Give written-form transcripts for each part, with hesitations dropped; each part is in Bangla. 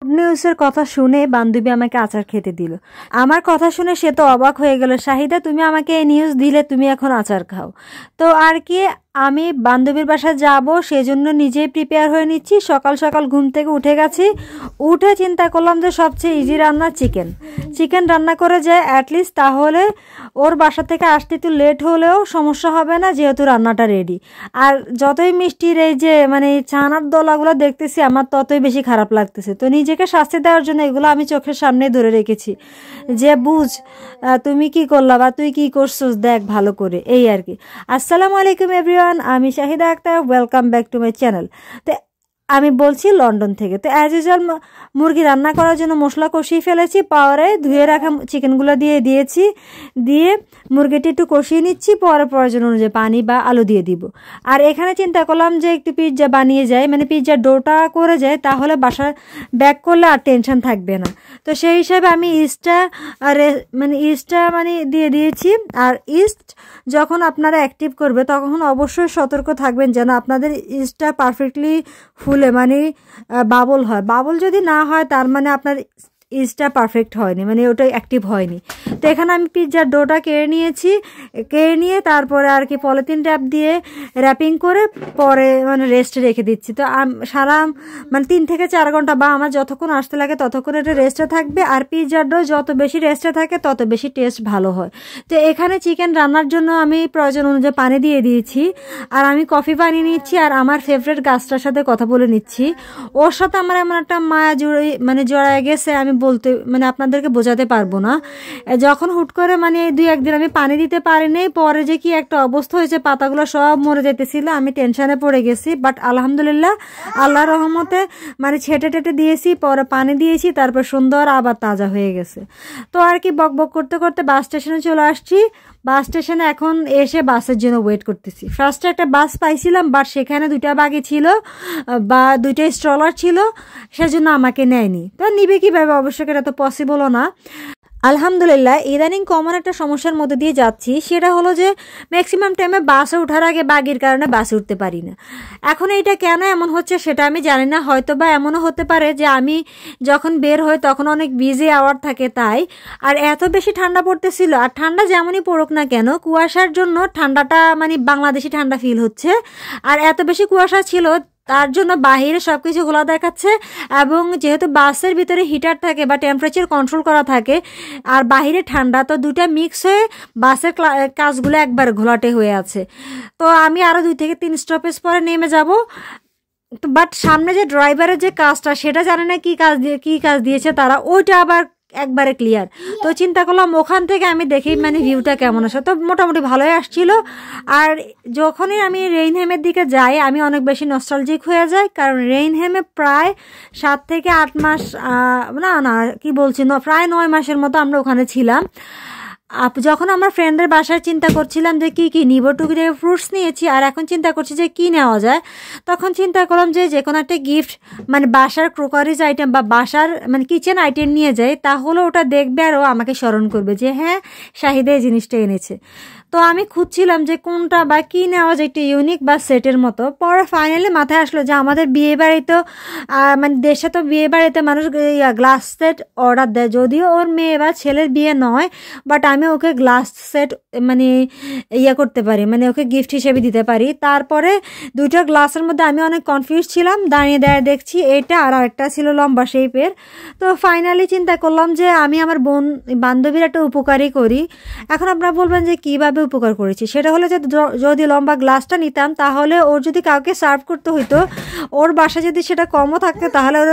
নিউজের কথা শুনে বান্ধবী আমাকে আচার খেতে দিল। আমার কথা শুনে সে তো অবাক হয়ে গেল, শাহিদা তুমি আমাকে এই নিউজ দিলে, তুমি এখন আচার খাও। তো আর কি, আমি বান্ধবীর বাসায় যাব সেজন্য নিজেই প্রিপেয়ার হয়ে নিচ্ছি। সকাল সকাল ঘুম থেকে উঠে গেছি, উঠে চিন্তা করলাম যে সবচেয়ে ইজি রান্না চিকেন রান্না করে যায় অ্যাটলিস্ট, তাহলে ওর বাসা থেকে আসতে একটু লেট হলেও সমস্যা হবে না, যেহেতু রান্নাটা রেডি। আর যতই মিষ্টির এই যে ছানার দলাগুলো দেখতেছি আমার ততই বেশি খারাপ লাগতেছে। তো নিজেকে শাস্তি দেওয়ার জন্য এগুলো আমি চোখের সামনে ধরে রেখেছি যে বুঝ তুমি কি করলা বা তুই কি করছিস দেখ ভালো করে, এই আর কি। আসসালামু আলাইকুম এভরিওয়ান, আমি Shahida Akhtar, welcome back to my channel. তো আমি বলছি লন্ডন থেকে। তো অ্যাজ ইউজুয়াল মুরগি রান্না করার জন্য মশলা কষিয়ে ফেলেছি, পরে ধুয়ে রাখা চিকেনগুলো দিয়ে মুরগিটি একটু কষিয়ে নিচ্ছি, পরে প্রয়োজন অনুযায়ী পানি বা আলু দিয়ে দিব। আর এখানে চিন্তা করলাম যে একটু পিৎজা বানিয়ে যায়, পিৎজার ডোটা করে যায়, তাহলে বাসায় ব্যাক করলে আর টেনশন থাকবে না। তো সেই হিসাবে আমি ইস্টটা দিয়ে দিয়েছি। আর ইস্ট যখন আপনারা অ্যাক্টিভ করবে তখন অবশ্যই সতর্ক থাকবেন যেন আপনাদের ইস্টটা পারফেক্টলি ফুলে বাবল হয়। বাবল যদি না হয় তার আপনার ইস্টটা পারফেক্ট হয়নি, ওটা অ্যাক্টিভ হয়নি। তো এখানে আমি পিৎজার ডোটা কেড়ে নিয়ে তারপরে আর কি পলিথিন র্যাপিং করে পরে রেস্টে রেখে দিচ্ছি। তো সারা 3 থেকে 4 ঘন্টা বা আমার যতক্ষণ আসতে লাগে ততক্ষণ এটা রেস্টে থাকবে। আর পিৎজার ডো যত বেশি রেস্টে থাকে তত বেশি টেস্ট ভালো হয়। তো এখানে চিকেন রান্নার জন্য আমি প্রয়োজন অনুযায়ী পানি দিয়ে দিয়েছি, আর আমি কফি বানিয়ে নিচ্ছি, আর আমার ফেভারিট গাছটার সাথে কথা বলে নিচ্ছি। ওর সাথে আমার এমন একটা মায়া জড়ায় গেছে, আমি বলতে আপনাদেরকে বোঝাতে পারবো না। যখন হুট করে 2-1 দিন আমি পানি দিতে পারিনি, পরে যে কি একটা অবস্থা হয়েছে, পাতাগুলো সব মরে যেতেছিল, আমি টেনশনে পড়ে গেছি। বাট আলহামদুলিল্লাহ আল্লাহর রহমতে ছেটে দিয়েছি, পরে পানি দিয়েছি, তারপর সুন্দর আবার তাজা হয়ে গেছে। তো আর কি বকবক করতে করতে বাস স্টেশনে চলে আসছি। বাস স্টেশনে এখন এসে বাসের জন্য ওয়েট করতেছি। ফার্স্টে একটা বাস পাইছিলাম, বাট সেখানে 2টা বাগি ছিল বা 2টা স্ট্রলার ছিল, সেজন্য আমাকে নেয়নি। তো নিবে কিভাবে, অবশ্যই এটা তো পসিবলও না। আলহামদুলিল্লাহ ইদানিং কমন একটা সমস্যার মধ্যে দিয়ে যাচ্ছি, সেটা হলো যে ম্যাক্সিমাম টাইমে বাসে ওঠার আগে বাগির কারণে বাসে উঠতে পারি না। এখন এইটা কেন এমন হচ্ছে সেটা আমি জানি না, হয়তো বা এমনও হতে পারে যে আমি যখন বের হই তখন অনেক বিজি আওয়ার থাকে তাই। আর এত বেশি ঠান্ডা পড়তেছিল, আর ঠান্ডা যেমনই পড়ুক না কেন কুয়াশার জন্য ঠান্ডাটা বাংলাদেশি ঠান্ডা ফিল হচ্ছে। আর এত বেশি কুয়াশা ছিল তার জন্য বাহিরে সবকিছু খোলা দেখাচ্ছে, এবং যেহেতু বাসের ভিতরে হিটার থাকে বা টেম্পারেচার কন্ট্রোল করা থাকে আর বাহিরে ঠান্ডা, তো 2টা মিক্স হয়ে বাসের কাজগুলো একবার ঘোলাটে হয়ে আছে। তো আমি আরো 2 থেকে 3 স্টপেজ পরে নেমে যাব। তো বাট সামনে যে ড্রাইভারের যে কাজটা সেটা জানে না কি কাজ দিয়েছে তারা, ওইটা আবার একবারে ক্লিয়ার। তো চিন্তা করলাম ওখান থেকে আমি দেখি ভিউটা কেমন আসে। তো মোটামুটি ভালোই আসছিল। আর যখনই আমি রেইনহ্যামের দিকে যাই আমি অনেক বেশি নস্টালজিক হয়ে যাই, কারণ রেইনহ্যামে প্রায় 7 থেকে 8 মাস প্রায় 9 মাসের মতো আমরা ওখানে ছিলাম। যখন আমার ফ্রেন্ডের বাসায় চিন্তা করছিলাম যে কি নিব, টুকিটাকি ফ্রুটস নিয়েছি, আর এখন চিন্তা করছি যে কি নেওয়া যায়। তখন চিন্তা করলাম যে কোনো একটা গিফট বাসার ক্রোকারিজ আইটেম বা বাসার কিচেন আইটেম নিয়ে যাই, তাহলে ওটা দেখবে আর ও আমাকে স্মরণ করবে যে হ্যাঁ শাহিদা এই জিনিসটা এনেছে। তো আমি খুঁজছিলাম যে কোনটা বা কি নেওয়া যায় একটু ইউনিক বা সেটের মতো। পরে ফাইনালি মাথায় আসলো যে আমাদের বিয়ে বাড়িতে দেশে তো বিয়ে বাড়িতে মানুষ গ্লাস সেট অর্ডার দেয়, যদিও ওর মেয়ে বা ছেলের বিয়ে নয়, বাট আমি ওকে গ্লাস সেট করতে পারি, ওকে গিফট হিসেবে দিতে পারি। তারপরে 2টা গ্লাসের মধ্যে আমি অনেক কনফিউজ ছিলাম, দাঁড়িয়ে দেখছি এটা আর একটা ছিল লম্বা শেপের। তো ফাইনালি চিন্তা করলাম যে আমি আমার বান্ধবীর একটা উপকারই করি। এখন আপনারা বলবেন যে কিভাবে উপকার করেছি, সেটা হলো যে যদি লম্বা গ্লাসটা নিতাম তাহলে ওর যদি কাউকে সার্ভ করতে হইতো, ওর বাসা যদি সেটা কমও থাকতো তাহলে ওর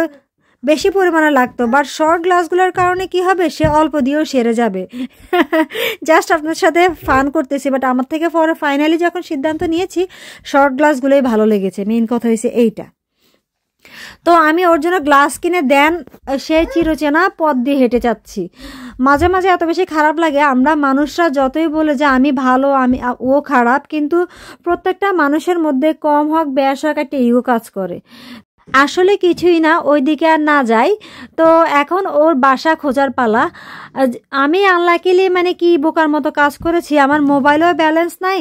বেশি পরিমাণে লাগতো। বাট শর্ট গ্লাসগুলোর কারণে কি হবে, সে অল্প দিয়েও সেরে যাবে। জাস্ট আপনার সাথে ফান করতেছি, বাট আমার থেকে পরে ফাইনালি যখন সিদ্ধান্ত নিয়েছি শর্ট গ্লাসগুলোই ভালো লেগেছে। মেইন কথা হয়েছে এইটা। তো আমি ওর জন্য গ্লাস কিনে দেন সে চিরচেনা পথ দিয়ে হেঁটে যাচ্ছি। মাঝে মাঝে এত বেশি খারাপ লাগে, আমরা মানুষরা যতই বলে যে আমি ভালো ও খারাপ, কিন্তু প্রত্যেকটা মানুষের মধ্যে কম হোক বেশ হোক একটা ইগো কাজ করে। আসলে কিছুই না, ওইদিকে আর না যাই। তো এখন ওর বাসা খোঁজার পালা। আমি আনলাকিলি মানে কি বোকার মতো কাজ করেছি, আমার মোবাইলেও ব্যালেন্স নাই।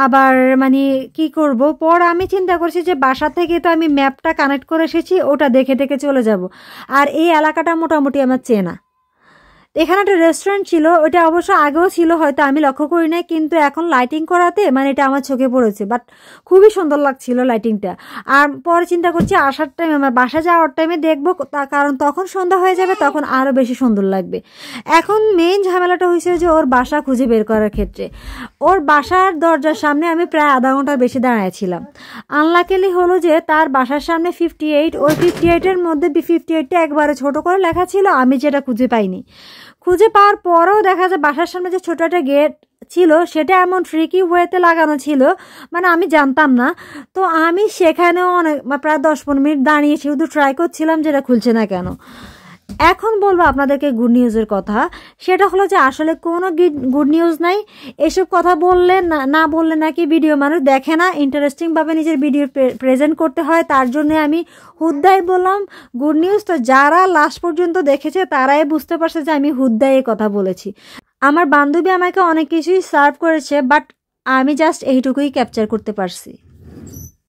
আবার মানে কি করব, পর আমি চিন্তা করছি যে বাসা থেকে তো আমি ম্যাপটা কানেক্ট করে এসেছি, ওটা দেখে দেখে চলে যাব। আর এই এলাকাটা মোটামুটি আমার চেনা। এখানে একটা রেস্টুরেন্ট ছিল, ওটা অবশ্য আগেও ছিল, হয়তো আমি লক্ষ্য করি নাই, কিন্তু এখন লাইটিং করাতে মানে এটা আমার চোখে পড়েছে। বাট খুবই সুন্দর লাগছিল লাইটিংটা। আর পরে চিন্তা করছি আসার টাইমে, আমার বাসা যাওয়ার টাইমে দেখবো, কারণ তখন সন্ধ্যা হয়ে যাবে, তখন আরও বেশি সুন্দর লাগবে। এখন মেইন ঝামেলাটা হয়েছে যে ওর বাসা খুঁজে বের করার ক্ষেত্রে। ওর বাসার দরজার সামনে আমি প্রায় আধা ঘন্টার বেশি দাঁড়াইছিলাম। আনলাকিলি হলো যে তার বাসার সামনে 58, ওই 58-এর মধ্যে 58টা একবারে ছোট করে লেখা ছিল, আমি যেটা খুঁজে পাইনি। খুঁজে পাওয়ার পরেও দেখা যায় বাসার সামনে যে ছোট একটা গেট ছিল সেটা এমন ট্রিকি ওয়েতে লাগানো ছিল, মানে আমি জানতাম না। তো আমি সেখানেও অনেক প্রায় 10-15 মিনিট দাঁড়িয়ে শুধু ট্রাই করছিলাম যেটা খুলছে না কেন। এখন বলবো আপনাদেরকে গুড নিউজের কথা। সেটা হলো যে আসলে কোনো গুড নিউজ নাই। এসব কথা বললে না বললে নাকি ভিডিও মানুষ দেখে না, ইন্টারেস্টিংভাবে নিজের ভিডিও প্রেজেন্ট করতে হয়, তার জন্য আমি হুদ্দাই বললাম গুড নিউজ। তো যারা লাস্ট পর্যন্ত দেখেছে তারাই বুঝতে পারছে যে আমি হুদ্দাই কথা বলেছি। আমার বান্ধবী আমাকে অনেক কিছুই সার্ভ করেছে, বাট আমি জাস্ট এইটুকুই ক্যাপচার করতে পারছি।